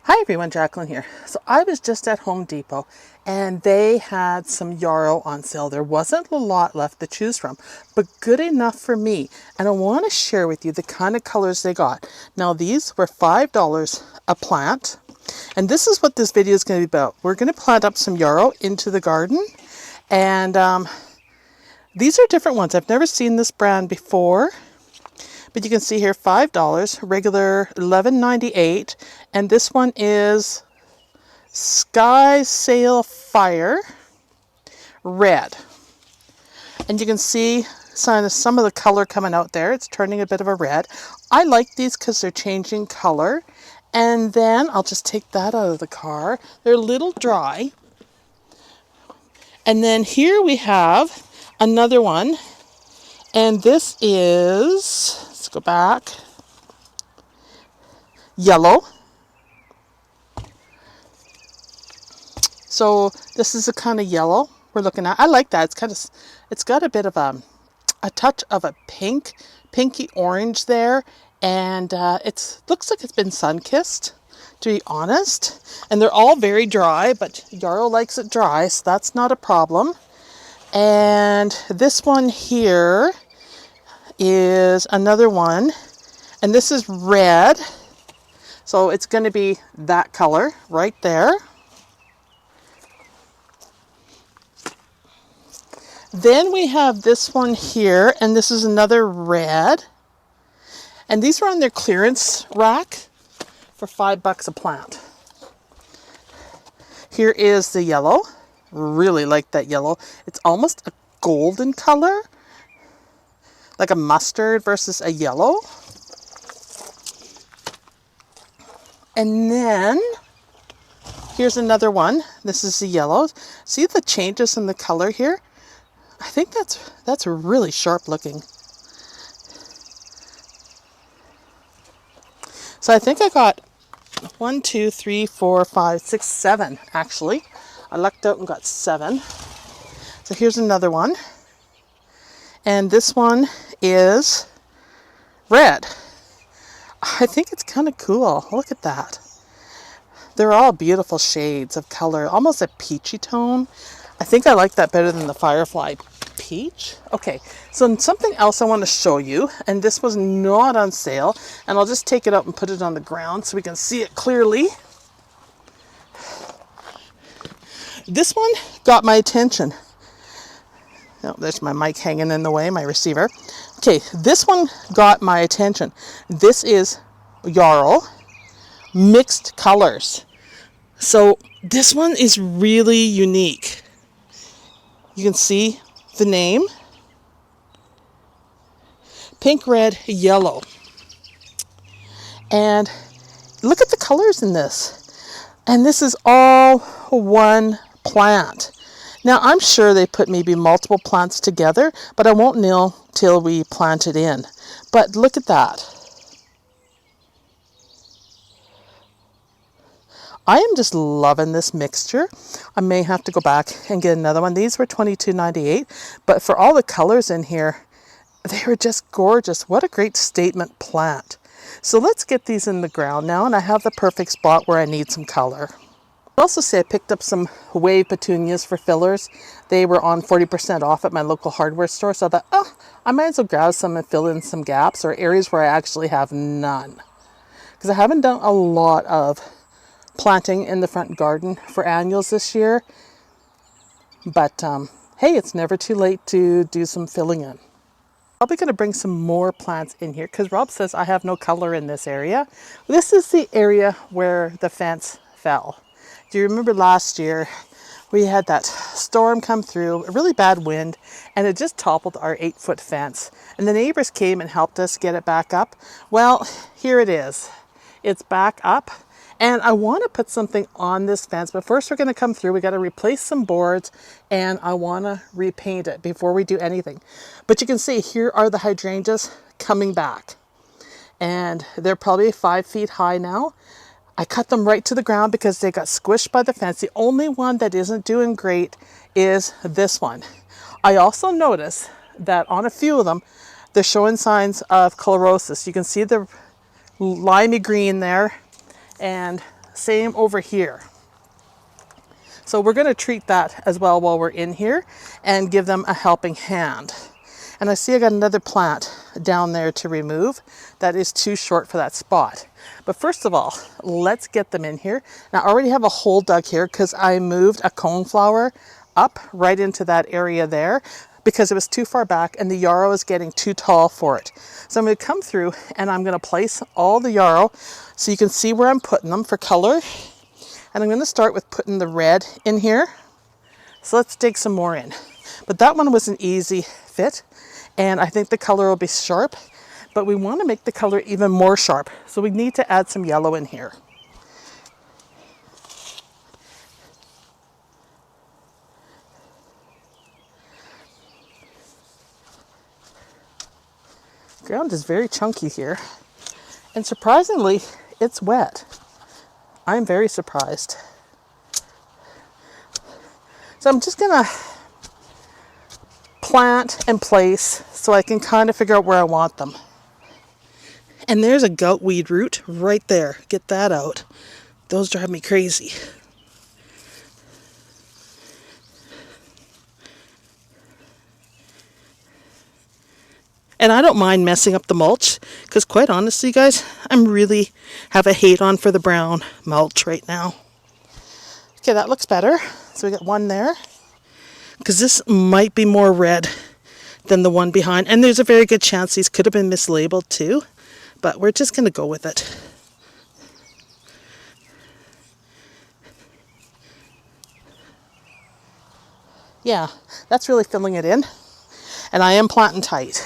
Hi everyone, Jacqueline here. So I was just at Home Depot and they had some Yarrow on sale. There wasn't a lot left to choose from, but good enough for me. And I want to share with you the kind of colors they got. Now these were $5 a plant. And this is what this video is going to be about. We're going to plant up some Yarrow into the garden. And these are different ones. I've never seen this brand before. But you can see here $5, regular $11.98, and this one is Sky Sail Fire Red. And you can see some of the color coming out there. It's turning a bit of a red. I like these because they're changing color. And then I'll just take that out of the car. They're a little dry. And then here we have another one. And this is, let's go back, yellow. So this is the kind of yellow we're looking at. I like that. It's got a bit of a touch of a pinky orange there. And it looks like it's been sun-kissed, to be honest. And they're all very dry, but Yarrow likes it dry, so that's not a problem. And this one here is another one, and this is red, so it's going to be that color right there. Then we have this one here, and this is another red, and these are on their clearance rack for $5 a plant. Here is the yellow. Really like that yellow. It's almost a golden color, like a mustard versus a yellow. And then here's another one. This is the yellow. See the changes in the color here? I think that's really sharp looking. So I think I got 1, 2, 3, 4, 5, 6, 7 actually. I lucked out and got 7. So here's another one. And this one is red. I think it's kind of cool. Look at that. They're all beautiful shades of color, almost a peachy tone. I think I like that better than the Firefly Peach. Okay, so something else I want to show you, and this was not on sale, and I'll just take it up and put it on the ground so we can see it clearly. This one got my attention. Oh, there's my mic hanging in the way, my receiver. Okay, this one got my attention. This is Yarrow, mixed colors. So this one is really unique. You can see the name. Pink, red, yellow. And look at the colors in this. And this is all one plant. Now I'm sure they put maybe multiple plants together, but I won't know till we plant it in. But look at that. I am just loving this mixture. I may have to go back and get another one. These were $22.98, but for all the colors in here, they were just gorgeous. What a great statement plant. So let's get these in the ground now, and I have the perfect spot where I need some color. I also say I picked up some wave petunias for fillers. They were on 40% off at my local hardware store, so I thought, oh, I might as well grab some and fill in some gaps or areas where I actually have none. Because I haven't done a lot of planting in the front garden for annuals this year. But hey, it's never too late to do some filling in. Probably going to bring some more plants in here because Rob says I have no color in this area. This is the area where the fence fell. Do you remember last year we had that storm come through, a really bad wind, and it just toppled our 8-foot fence. And the neighbors came and helped us get it back up. Well, here it is. It's back up. And I want to put something on this fence, but first we're going to come through. We got to replace some boards, and I want to repaint it before we do anything. But you can see here are the hydrangeas coming back. And they're probably 5 feet high now. I cut them right to the ground because they got squished by the fence. The only one that isn't doing great is this one. I also noticed that on a few of them, they're showing signs of chlorosis. You can see the limey green there, and Same over here. So we're going to treat that as well while we're in here and give them a helping hand. And I see I got another plant down there to remove that is too short for that spot. But first of all, let's get them in here. Now I already have a hole dug here because I moved a coneflower up right into that area there because it was too far back and the yarrow is getting too tall for it. So I'm going to come through and I'm going to place all the yarrow so you can see where I'm putting them for color. And I'm going to start with putting the red in here. So let's dig some more in. But that one was an easy fit. And I think the color will be sharp. But we want to make the color even more sharp. So we need to add some yellow in here. Ground is very chunky here. And surprisingly, it's wet. I'm very surprised. So I'm just gonna plant and place so I can kind of figure out where I want them. And there's a goutweed root right there. Get that out. Those drive me crazy. And I don't mind messing up the mulch because quite honestly, guys, I'm really have a hate on for the brown mulch right now. Okay, that looks better. So we got one there because this might be more red than the one behind. And there's a very good chance these could have been mislabeled too, but we're just going to go with it. Yeah, that's really filling it in. And I am planting tight.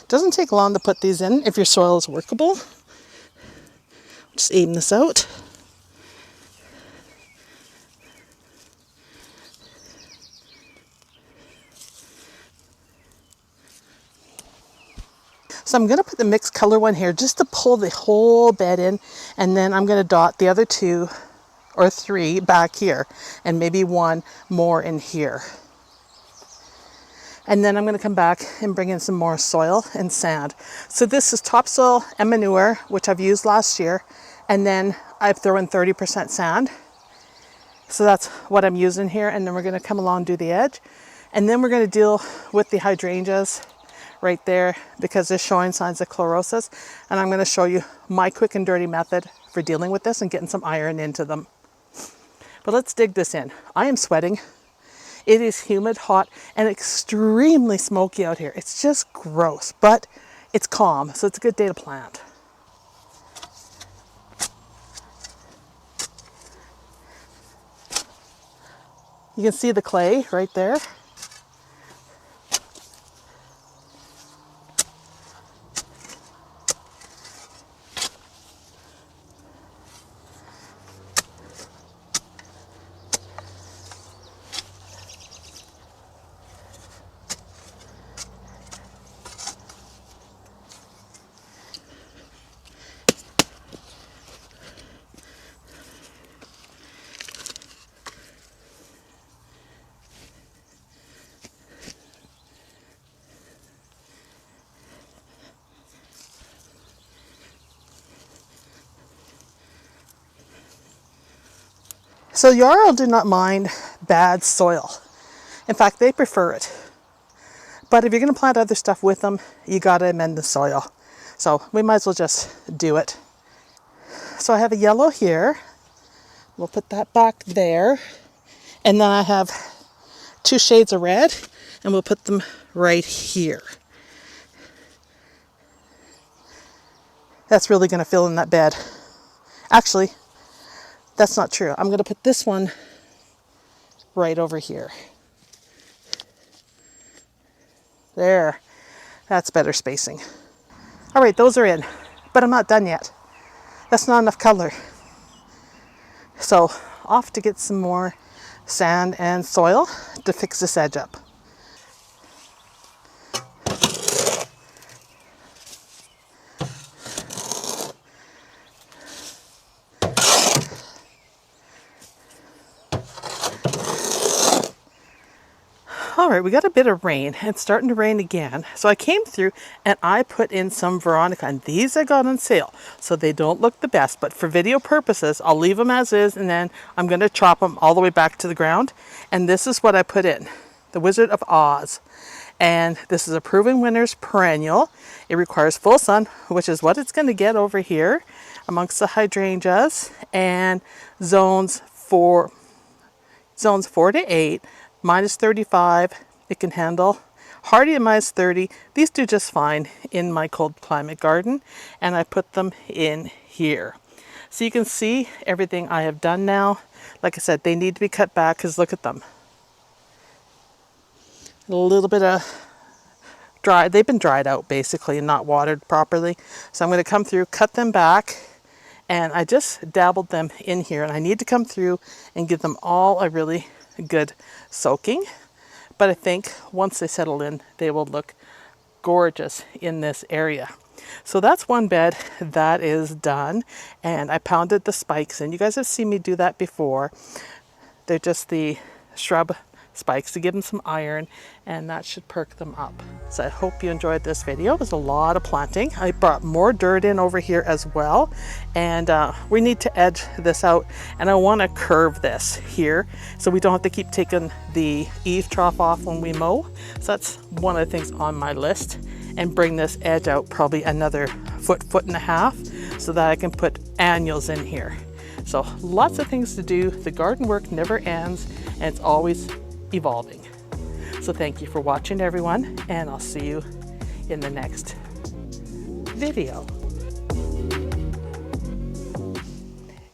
Doesn't take long to put these in if your soil is workable. Just aim this out. So I'm going to put the mixed color one here just to pull the whole bed in, and then I'm going to dot the other 2 or 3 back here and maybe 1 more in here. And then I'm going to come back and bring in some more soil and sand. So this is topsoil and manure, which I've used last year. And then I've thrown in 30% sand. So that's what I'm using here. And then we're going to come along, do the edge. And then we're going to deal with the hydrangeas right there because they're showing signs of chlorosis. And I'm going to show you my quick and dirty method for dealing with this and getting some iron into them. But let's dig this in. I am sweating. It is humid, hot, and extremely smoky out here. It's just gross, but it's calm, so it's a good day to plant. You can see the clay right there. So Yarrow do not mind bad soil. In fact, they prefer it. But if you're going to plant other stuff with them, you got to amend the soil. So we might as well just do it. So I have a yellow here. We'll put that back there. And then I have 2 shades of red, and we'll put them right here. That's really going to fill in that bed. Actually, that's not true. I'm going to put this one right over here. There. That's better spacing. All right, those are in, but I'm not done yet. That's not enough color. So off to get some more sand and soil to fix this edge up. All right, we got a bit of rain. It's starting to rain again. So I came through and I put in some Veronica, and these I got on sale. So they don't look the best, but for video purposes, I'll leave them as is, and then I'm going to chop them all the way back to the ground. And this is what I put in, the Wizard of Ahhs. And this is a proven winner's perennial. It requires full sun, which is what it's going to get over here amongst the hydrangeas, and zones 4 to 8, minus 35. It can handle hardy at minus 30. These do just fine in my cold climate garden, and I put them in here. So you can see everything I have done now. Like I said, they need to be cut back because look at them. A little bit of dry, they've been dried out basically and not watered properly. So I'm going to come through, cut them back, and I just dabbled them in here, and I need to come through and give them all a really good soaking. But I think once they settle in, they will look gorgeous in this area. So that's one bed that is done, and I pounded the spikes in. You guys have seen me do that before. They're just the shrub spikes to give them some iron, and that should perk them up. So I hope you enjoyed this video. It was a lot of planting. I brought more dirt in over here as well, and we need to edge this out, and I want to curve this here so we don't have to keep taking the eave trough off when we mow. So that's one of the things on my list, and bring this edge out probably another foot and a half so that I can put annuals in here. So lots of things to do. The garden work never ends, and it's always evolving. So thank you for watching, everyone, and I'll see you in the next video.